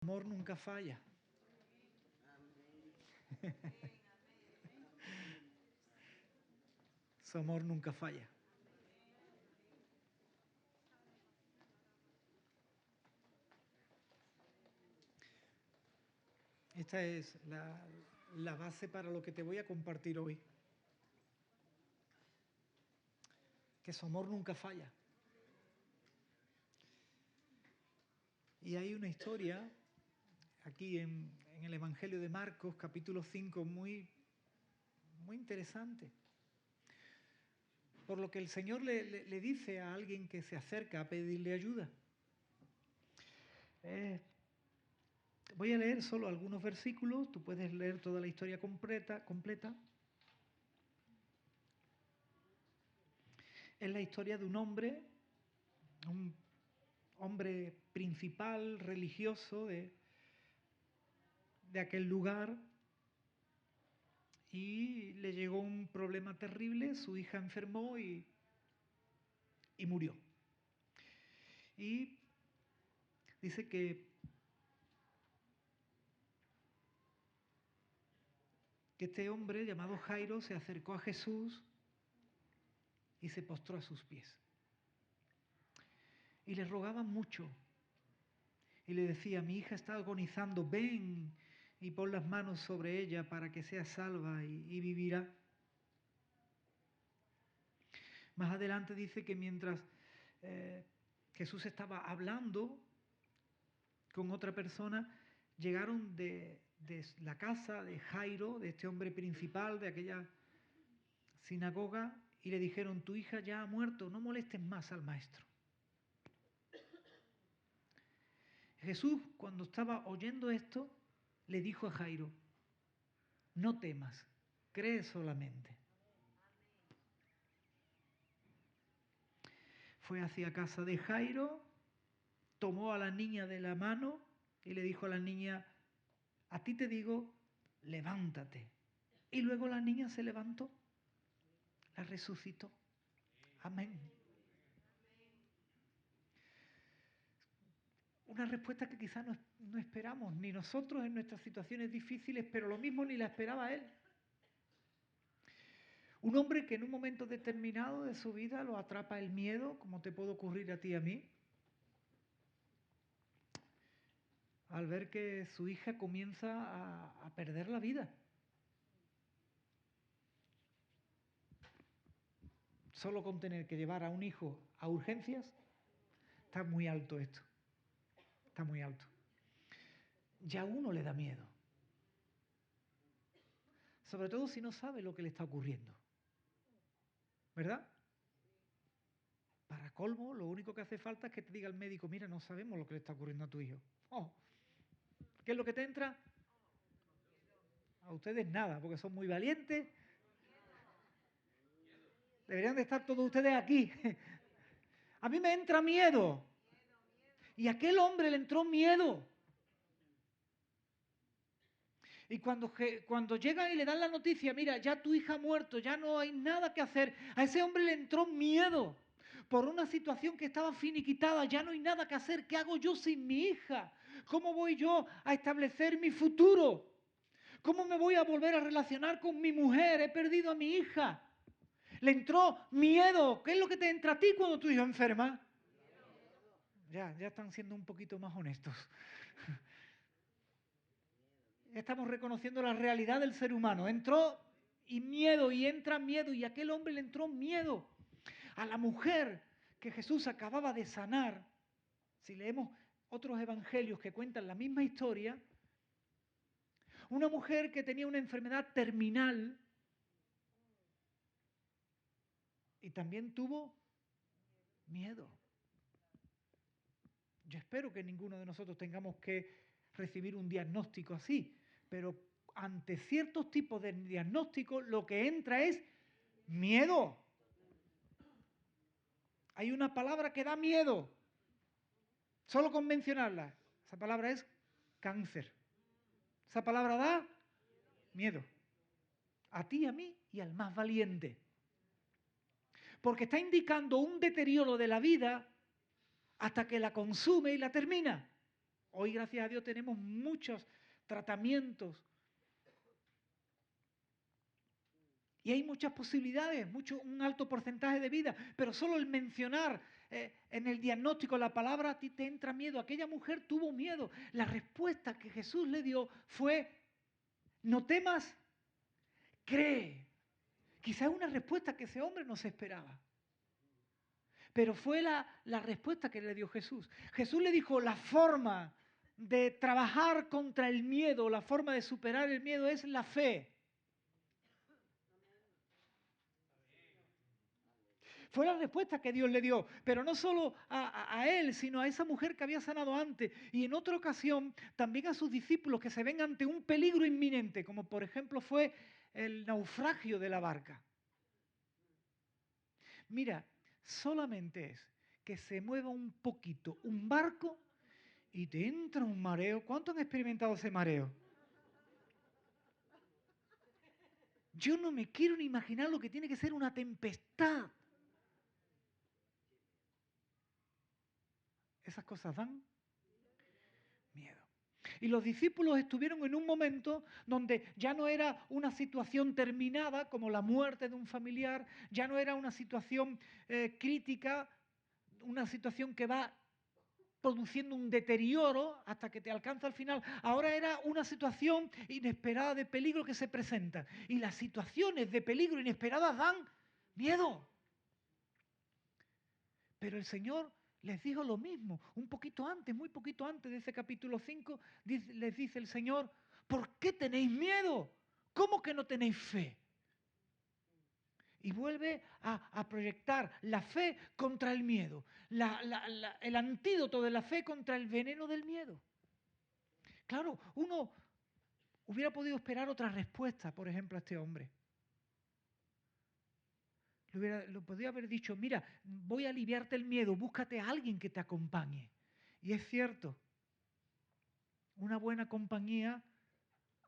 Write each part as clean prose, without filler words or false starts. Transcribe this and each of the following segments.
Amor nunca falla. Su amor nunca falla. Esta es la base para lo que te voy a compartir hoy. Que su amor nunca falla. Y hay una historia aquí en el Evangelio de Marcos, capítulo 5, muy interesante. Por lo que el Señor le dice a alguien que se acerca a pedirle ayuda. Voy a leer solo algunos versículos, tú puedes leer toda la historia completa. Es la historia de un hombre principal, religioso de aquel lugar, y le llegó un problema terrible, su hija enfermó y murió. Y dice que este hombre llamado Jairo se acercó a Jesús y se postró a sus pies. Y le rogaba mucho. Y le decía: mi hija está agonizando, ven y pon las manos sobre ella para que sea salva y vivirá. Más adelante dice que mientras Jesús estaba hablando con otra persona, llegaron de la casa de Jairo, de este hombre principal de aquella sinagoga, y le dijeron: tu hija ya ha muerto, no molestes más al maestro. Jesús, cuando estaba oyendo esto, le dijo a Jairo: no temas, cree solamente. Fue hacia casa de Jairo, tomó a la niña de la mano y le dijo a la niña: a ti te digo, levántate. Y luego la niña se levantó, la resucitó. Amén. Una respuesta que quizás no esperamos, ni nosotros en nuestras situaciones difíciles, pero lo mismo ni la esperaba él. Un hombre que en un momento determinado de su vida lo atrapa el miedo, como te puede ocurrir a ti y a mí, al ver que su hija comienza a perder la vida. Solo con tener que llevar a un hijo a urgencias, está muy alto esto. Está muy alto. Ya a uno le da miedo. Sobre todo si no sabe lo que le está ocurriendo. ¿Verdad? Para colmo, lo único que hace falta es que te diga el médico: mira, no sabemos lo que le está ocurriendo a tu hijo. Oh. ¿Qué es lo que te entra? A ustedes nada, porque son muy valientes. Deberían de estar todos ustedes aquí. A mí me entra miedo. Y a aquel hombre le entró miedo. Y cuando llegan y le dan la noticia: mira, ya tu hija ha muerto, ya no hay nada que hacer, a ese hombre le entró miedo por una situación que estaba finiquitada. Ya no hay nada que hacer. ¿Qué hago yo sin mi hija? ¿Cómo voy yo a establecer mi futuro? ¿Cómo me voy a volver a relacionar con mi mujer? He perdido a mi hija. Le entró miedo. ¿Qué es lo que te entra a ti cuando tu hija enferma? Ya están siendo un poquito más honestos. Estamos reconociendo la realidad del ser humano. Entró y miedo, y entra miedo, y a aquel hombre le entró miedo. A la mujer que Jesús acababa de sanar, si leemos otros evangelios que cuentan la misma historia, una mujer que tenía una enfermedad terminal y también tuvo miedo. Yo espero que ninguno de nosotros tengamos que recibir un diagnóstico así, pero ante ciertos tipos de diagnósticos lo que entra es miedo. Hay una palabra que da miedo, solo con mencionarla. Esa palabra es cáncer. Esa palabra da miedo. A ti, a mí y al más valiente. Porque está indicando un deterioro de la vida hasta que la consume y la termina. Hoy, gracias a Dios, tenemos muchos tratamientos y hay muchas posibilidades, un alto porcentaje de vida, pero solo el mencionar en el diagnóstico la palabra a ti te entra miedo. Aquella mujer tuvo miedo. La respuesta que Jesús le dio fue, no temas, cree. Quizás una respuesta que ese hombre no se esperaba. Pero fue la respuesta que le dio Jesús. Jesús le dijo, la forma de trabajar contra el miedo, la forma de superar el miedo es la fe. Fue la respuesta que Dios le dio, pero no solo a él, sino a esa mujer que había sanado antes. Y en otra ocasión, también a sus discípulos que se ven ante un peligro inminente, como por ejemplo fue el naufragio de la barca. Mira, solamente es que se mueva un poquito un barco y te entra un mareo. ¿Cuántos han experimentado ese mareo? Yo no me quiero ni imaginar lo que tiene que ser una tempestad. Esas cosas dan miedo. Y los discípulos estuvieron en un momento donde ya no era una situación terminada, como la muerte de un familiar, ya no era una situación crítica, una situación que va produciendo un deterioro hasta que te alcanza al final. Ahora era una situación inesperada de peligro que se presenta. Y las situaciones de peligro inesperadas dan miedo. Pero el Señor les dijo lo mismo, un poquito antes, muy poquito antes de ese capítulo 5, les dice el Señor, ¿por qué tenéis miedo? ¿Cómo que no tenéis fe? Y vuelve a proyectar la fe contra el miedo, el antídoto de la fe contra el veneno del miedo. Claro, uno hubiera podido esperar otra respuesta, por ejemplo, a este hombre. Lo podría haber dicho, mira, voy a aliviarte el miedo, búscate a alguien que te acompañe. Y es cierto, una buena compañía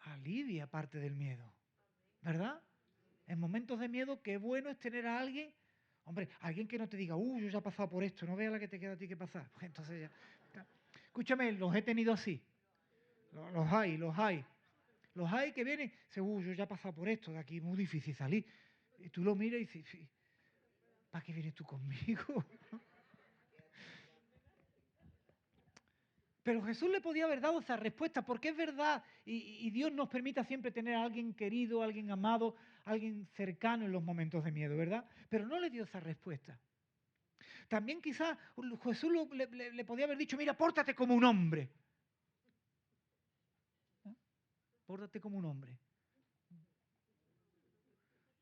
alivia parte del miedo, ¿verdad? En momentos de miedo, qué bueno es tener a alguien, hombre, alguien que no te diga, yo ya he pasado por esto, no veas la que te queda a ti que pasar. Pues entonces ya. Escúchame, los he tenido así. Los hay, los hay. Los hay que vienen, seguro, yo ya he pasado por esto, de aquí es muy difícil salir. Y tú lo miras y dices, ¿para qué vienes tú conmigo? Pero Jesús le podía haber dado esa respuesta, porque es verdad, y Dios nos permite siempre tener a alguien querido, a alguien amado, a alguien cercano en los momentos de miedo, ¿verdad? Pero no le dio esa respuesta. También quizás Jesús le podía haber dicho, mira, pórtate como un hombre. ¿No? Pórtate como un hombre.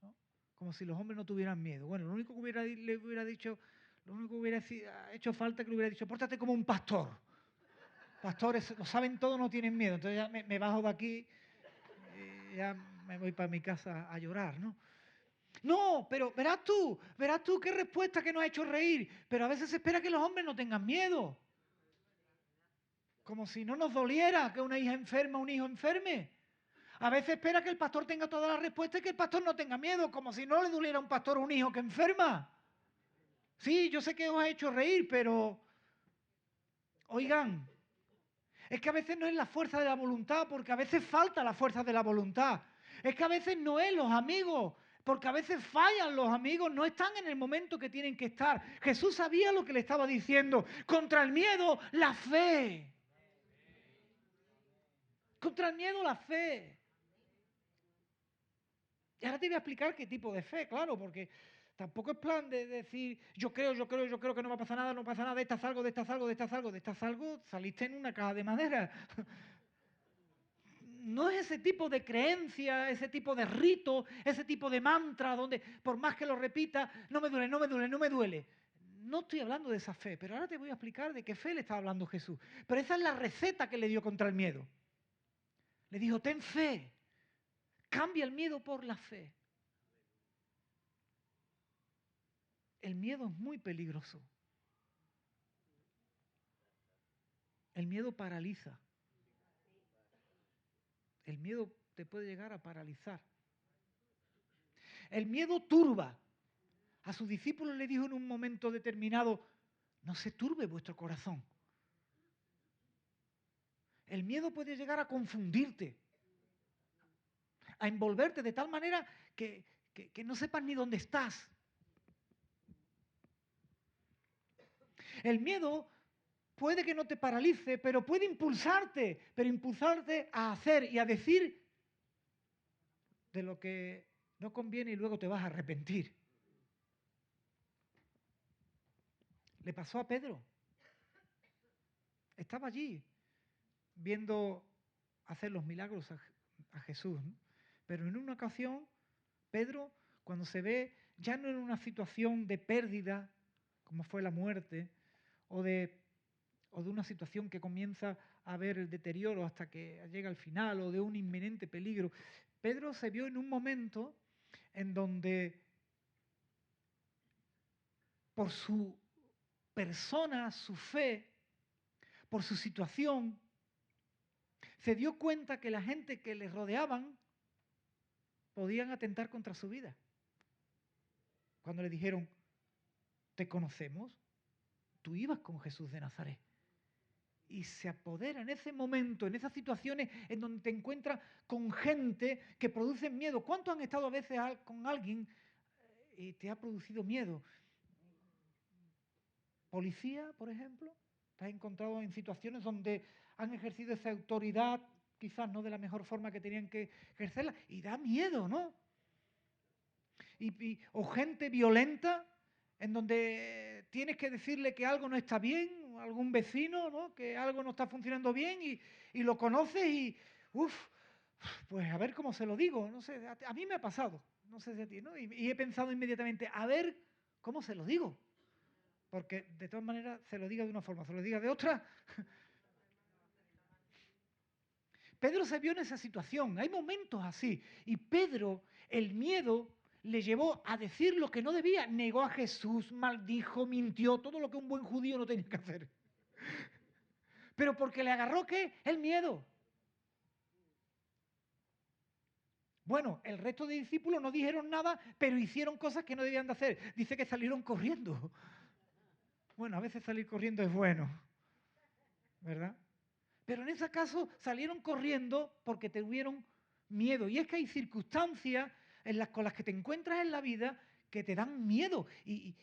¿No? Como si los hombres no tuvieran miedo. Bueno, lo único que le hubiera dicho, lo único que hubiera hecho falta es que le hubiera dicho, pórtate como un pastor. Pastores lo saben todo, no tienen miedo. Entonces ya me bajo de aquí y ya me voy para mi casa a llorar, ¿no? No, pero verás tú qué respuesta que nos ha hecho reír. Pero a veces se espera que los hombres no tengan miedo. Como si no nos doliera que una hija enferma, un hijo enferme. A veces espera que el pastor tenga todas las respuestas y que el pastor no tenga miedo, como si no le doliera a un pastor o un hijo que enferma. Sí, yo sé que os ha hecho reír, pero oigan, es que a veces no es la fuerza de la voluntad, porque a veces falta la fuerza de la voluntad. Es que a veces no es los amigos, porque a veces fallan los amigos, no están en el momento que tienen que estar. Jesús sabía lo que le estaba diciendo. Contra el miedo, la fe. Contra el miedo, la fe. Y ahora te voy a explicar qué tipo de fe, claro, porque tampoco es plan de decir yo creo que no va a pasar nada, no pasa nada, de esta salgo, de esta salgo, de esta salgo, de esta salgo, saliste en una caja de madera. No es ese tipo de creencia, ese tipo de rito, ese tipo de mantra donde por más que lo repita, no me duele, no me duele, no me duele. No estoy hablando de esa fe, pero ahora te voy a explicar de qué fe le estaba hablando Jesús. Pero esa es la receta que le dio contra el miedo. Le dijo, ten fe, cambia el miedo por la fe. El miedo es muy peligroso. El miedo paraliza. El miedo te puede llegar a paralizar. El miedo turba. A sus discípulos le dijo en un momento determinado, no se turbe vuestro corazón. El miedo puede llegar a confundirte, a envolverte de tal manera que no sepas ni dónde estás. El miedo puede que no te paralice, pero puede impulsarte, a hacer y a decir de lo que no conviene y luego te vas a arrepentir. Le pasó a Pedro. Estaba allí viendo hacer los milagros a Jesús, ¿no? Pero en una ocasión, Pedro, cuando se ve ya no en una situación de pérdida, como fue la muerte, o de una situación que comienza a ver el deterioro hasta que llega al final, o de un inminente peligro, Pedro se vio en un momento en donde por su persona, su fe, por su situación, se dio cuenta que la gente que le rodeaban podían atentar contra su vida. Cuando le dijeron, te conocemos, tú ibas con Jesús de Nazaret. Y se apodera en ese momento, en esas situaciones en donde te encuentras con gente que produce miedo. ¿Cuántos han estado a veces con alguien y te ha producido miedo? Policía, por ejemplo, te has encontrado en situaciones donde han ejercido esa autoridad, quizás no de la mejor forma que tenían que ejercerla, y da miedo, ¿no? O gente violenta, en donde tienes que decirle que algo no está bien, a algún vecino, ¿no? Que algo no está funcionando bien y lo conoces y, pues a ver cómo se lo digo, no sé, a mí me ha pasado, no sé si a ti, ¿no? Y he pensado inmediatamente, a ver cómo se lo digo, porque de todas maneras se lo diga de una forma, se lo diga de otra. Pedro se vio en esa situación, hay momentos así, y Pedro, el miedo le llevó a decir lo que no debía, negó a Jesús, maldijo, mintió, todo lo que un buen judío no tenía que hacer. Pero porque le agarró, ¿qué? El miedo. Bueno, el resto de discípulos no dijeron nada, pero hicieron cosas que no debían de hacer. Dice que salieron corriendo. Bueno, a veces salir corriendo es bueno, ¿verdad? Pero en ese caso salieron corriendo porque tuvieron miedo. Y es que hay circunstancias con las que te encuentras en la vida que te dan miedo. Y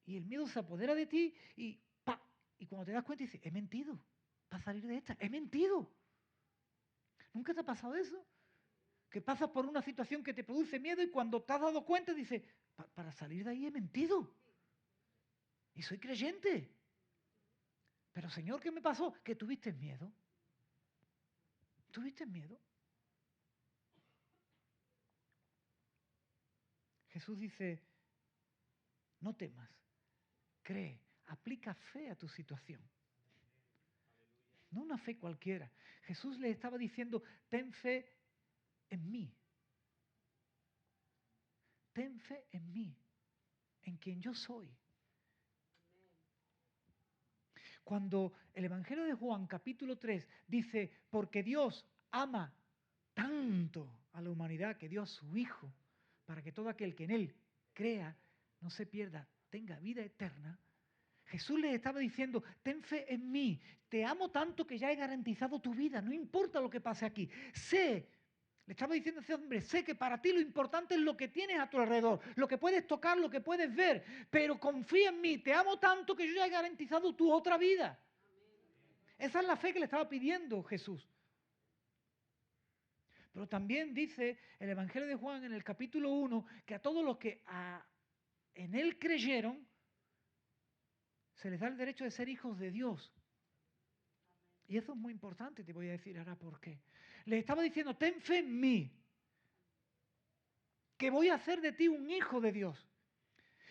el miedo se apodera de ti y ¡pa! Y cuando te das cuenta dices, he mentido para salir de esta, he mentido. ¿Nunca te ha pasado eso? Que pasas por una situación que te produce miedo y cuando te has dado cuenta dices, para salir de ahí he mentido. Y soy creyente. Pero Señor, ¿qué me pasó? Que tuviste miedo. ¿Tuviste miedo? Jesús dice, no temas, cree, aplica fe a tu situación. No una fe cualquiera. Jesús le estaba diciendo, ten fe en mí. Ten fe en mí, en quien yo soy. Cuando el Evangelio de Juan, capítulo 3, dice, porque Dios ama tanto a la humanidad que dio a su Hijo, para que todo aquel que en Él crea, no se pierda, tenga vida eterna, Jesús les estaba diciendo, ten fe en mí, te amo tanto que ya he garantizado tu vida, no importa lo que pase aquí. Le estaba diciendo a ese hombre, sé que para ti lo importante es lo que tienes a tu alrededor, lo que puedes tocar, lo que puedes ver, pero confía en mí, te amo tanto que yo ya he garantizado tu otra vida. Esa es la fe que le estaba pidiendo Jesús. Pero también dice el Evangelio de Juan en el capítulo 1 que a todos los que en Él creyeron, se les da el derecho de ser hijos de Dios. Y eso es muy importante, te voy a decir ahora por qué. Le estaba diciendo, ten fe en mí, que voy a hacer de ti un hijo de Dios.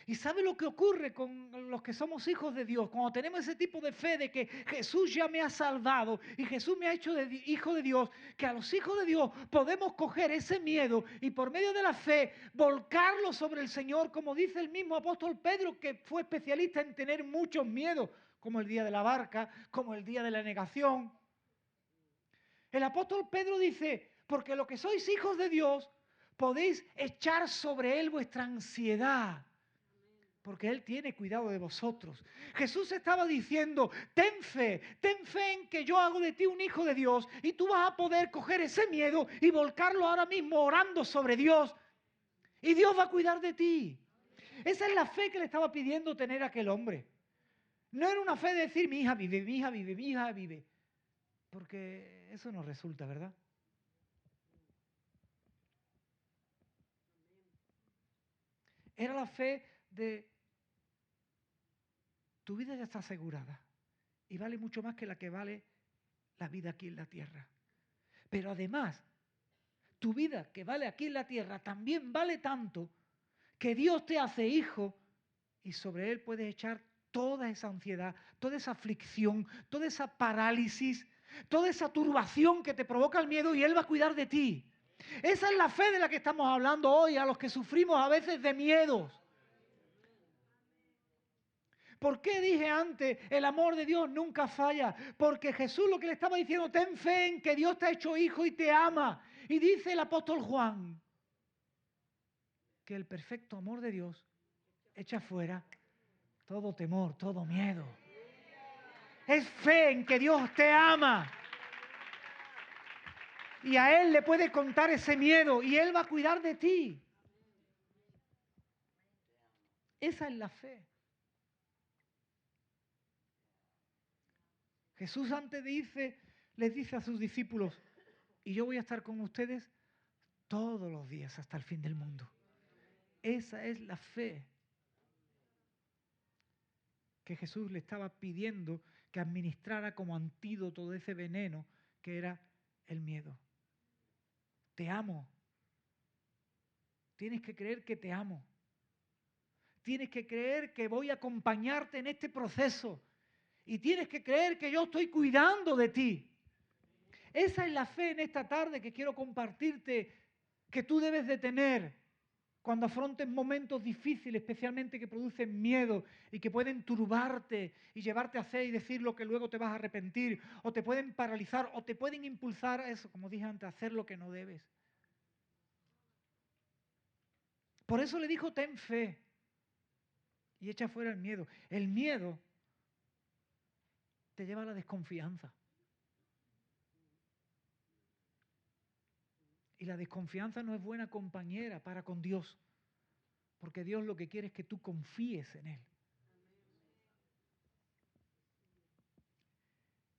¿Y sabe lo que ocurre con los que somos hijos de Dios? Cuando tenemos ese tipo de fe de que Jesús ya me ha salvado y Jesús me ha hecho hijo de Dios, que a los hijos de Dios podemos coger ese miedo y por medio de la fe volcarlo sobre el Señor, como dice el mismo apóstol Pedro, que fue especialista en tener muchos miedos, como el día de la barca, como el día de la negación. El apóstol Pedro dice, porque lo que sois hijos de Dios, podéis echar sobre él vuestra ansiedad. porque Él tiene cuidado de vosotros. Jesús estaba diciendo, ten fe en que yo hago de ti un hijo de Dios y tú vas a poder coger ese miedo y volcarlo ahora mismo orando sobre Dios y Dios va a cuidar de ti. Esa es la fe que le estaba pidiendo tener aquel hombre. No era una fe de decir, mi hija vive, mi hija vive, mi hija vive. Porque eso no resulta, ¿verdad? Era la fe de, tu vida ya está asegurada y vale mucho más que la que vale la vida aquí en la tierra. Pero además, tu vida que vale aquí en la tierra también vale tanto que Dios te hace hijo y sobre Él puedes echar toda esa ansiedad, toda esa aflicción, toda esa parálisis, toda esa turbación que te provoca el miedo y Él va a cuidar de ti. Esa es la fe de la que estamos hablando hoy, a los que sufrimos a veces de miedos. ¿Por qué dije antes, el amor de Dios nunca falla? Porque Jesús lo que le estaba diciendo, ten fe en que Dios te ha hecho hijo y te ama. Y dice el apóstol Juan, que el perfecto amor de Dios echa fuera todo temor, todo miedo. Es fe en que Dios te ama. Y a Él le puede contar ese miedo y Él va a cuidar de ti. Esa es la fe. Jesús antes les dice a sus discípulos, y yo voy a estar con ustedes todos los días hasta el fin del mundo. Esa es la fe que Jesús le estaba pidiendo que administrara como antídoto de ese veneno que era el miedo. Te amo. Tienes que creer que te amo. Tienes que creer que voy a acompañarte en este proceso. Y tienes que creer que yo estoy cuidando de ti. Esa es la fe en esta tarde que quiero compartirte, que tú debes de tener cuando afrontes momentos difíciles, especialmente que producen miedo y que pueden turbarte y llevarte a hacer y decir lo que luego te vas a arrepentir, o te pueden paralizar, o te pueden impulsar a eso, como dije antes, a hacer lo que no debes. Por eso le dijo, ten fe y echa fuera el miedo. El miedo te lleva a la desconfianza. Y la desconfianza no es buena compañera para con Dios, porque Dios lo que quiere es que tú confíes en Él.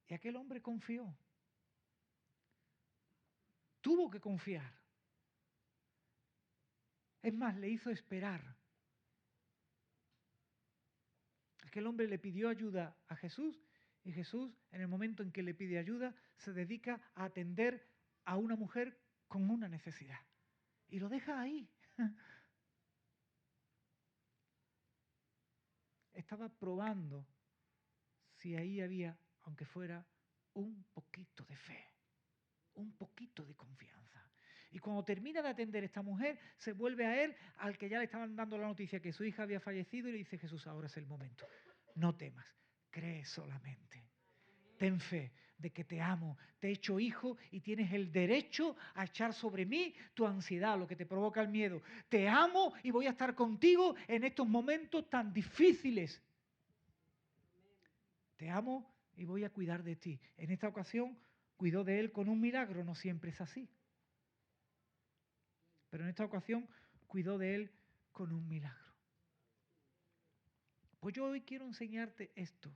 Y aquel hombre confió. Tuvo que confiar. Es más, le hizo esperar. Aquel hombre le pidió ayuda a Jesús y Jesús, en el momento en que le pide ayuda, se dedica a atender a una mujer con una necesidad. Y lo deja ahí. Estaba probando si ahí había, aunque fuera, un poquito de fe, un poquito de confianza. Y cuando termina de atender a esta mujer, se vuelve a él, al que ya le estaban dando la noticia que su hija había fallecido, y le dice, Jesús, ahora es el momento. No temas, cree solamente. Ten fe de que te amo, te he hecho hijo y tienes el derecho a echar sobre mí tu ansiedad, lo que te provoca el miedo. Te amo y voy a estar contigo en estos momentos tan difíciles. Te amo y voy a cuidar de ti. En esta ocasión cuidó de él con un milagro, no siempre es así. Pero en esta ocasión cuidó de él con un milagro. Pues yo hoy quiero enseñarte esto.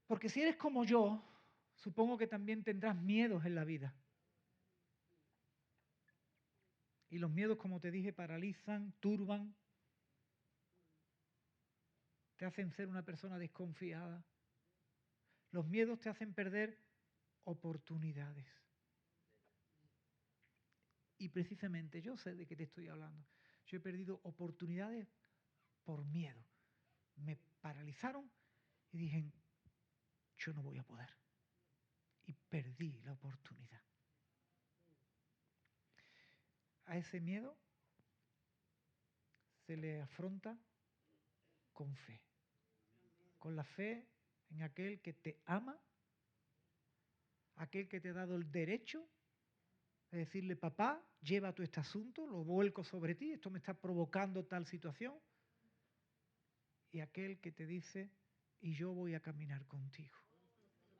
Porque si eres como yo, supongo que también tendrás miedos en la vida. Y los miedos, como te dije, paralizan, turban, te hacen ser una persona desconfiada. Los miedos te hacen perder oportunidades. Y precisamente yo sé de qué te estoy hablando. Yo he perdido oportunidades por miedo. Me paralizaron y dije, yo no voy a poder. Y perdí la oportunidad. A ese miedo se le afronta con fe. Con la fe en aquel que te ama, aquel que te ha dado el derecho Es decirle, papá, lleva tú este asunto, lo vuelco sobre ti, esto me está provocando tal situación. Y aquel que te dice, y yo voy a caminar contigo.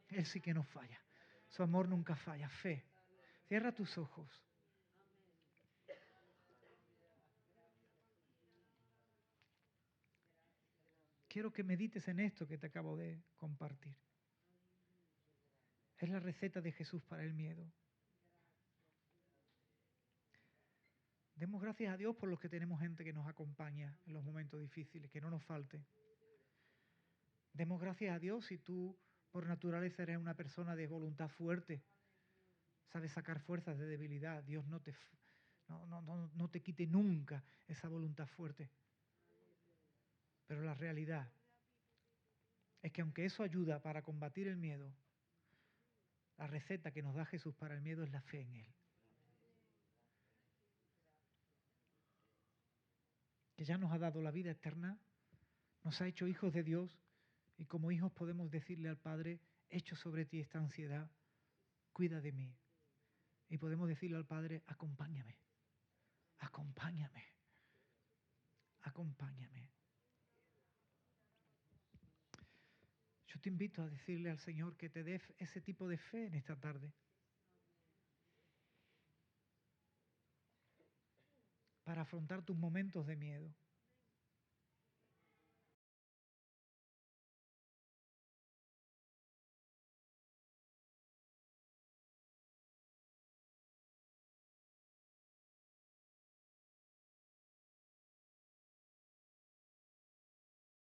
Él sí que no falla. Su amor nunca falla. Fe. Cierra tus ojos. Quiero que medites en esto que te acabo de compartir. Es la receta de Jesús para el miedo. Demos gracias a Dios por los que tenemos gente que nos acompaña en los momentos difíciles, que no nos falte. Demos gracias a Dios si tú por naturaleza eres una persona de voluntad fuerte, sabes sacar fuerzas de debilidad. Dios no te quite nunca esa voluntad fuerte. Pero la realidad es que aunque eso ayuda para combatir el miedo, la receta que nos da Jesús para el miedo es la fe en Él. Que ya nos ha dado la vida eterna, nos ha hecho hijos de Dios y como hijos podemos decirle al Padre, echo sobre ti esta ansiedad, cuida de mí. Y podemos decirle al Padre, acompáñame, acompáñame, acompáñame. Yo te invito a decirle al Señor que te dé ese tipo de fe en esta tarde. Para afrontar tus momentos de miedo.